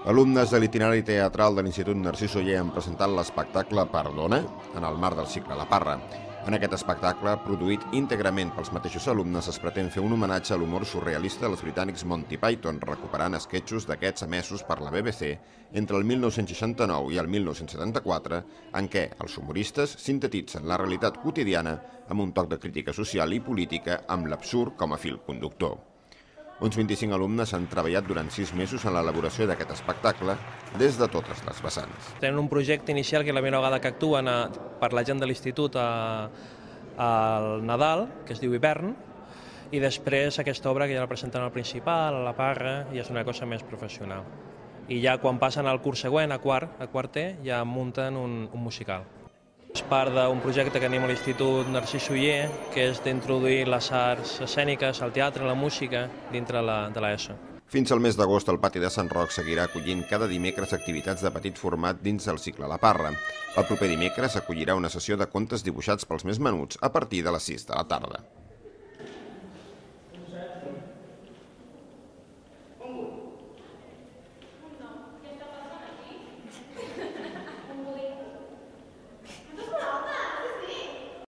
Alumnes de l'itinerari teatral de l'Institut Narcís Oller han presentat l'espectacle Perdona en el marc del cicle La Parra. En aquest espectacle, produït íntegrament pels mateixos alumnes, es pretén fer un homenatge a l'humor surrealista dels britànics Monty Python, recuperant esquetxos d'aquests emesos per la BBC entre el 1969 i el 1974, en què els humoristes sintetitzen la realitat quotidiana amb un toc de crítica social i política amb l'absurd com a fil conductor. Uns 25 alumnes han treballat durant 6 mesos en l'elaboració d'aquest espectacle des de totes les vessants. Tenen un projecte inicial que és la primera vegada que actuen per la gent de l'institut al Nadal, que es diu Hivern, i després aquesta obra que ja la presenten al Principal, a la Parra, i és una cosa més professional. I ja quan passen al curs següent, a quart E, ja munten un musical. És part d'un projecte que tenim a l'Institut Narcís Oller, que és d'introduir les arts escèniques, el teatre, la música, dintre de l'ESO. Fins al mes d'agost, el Pati de Sant Roc seguirà acollint cada dimecres activitats de petit format dins del cicle La Parra. El proper dimecres acollirà una sessió de contes dibuixats pels més menuts a partir de les 6 de la tarda.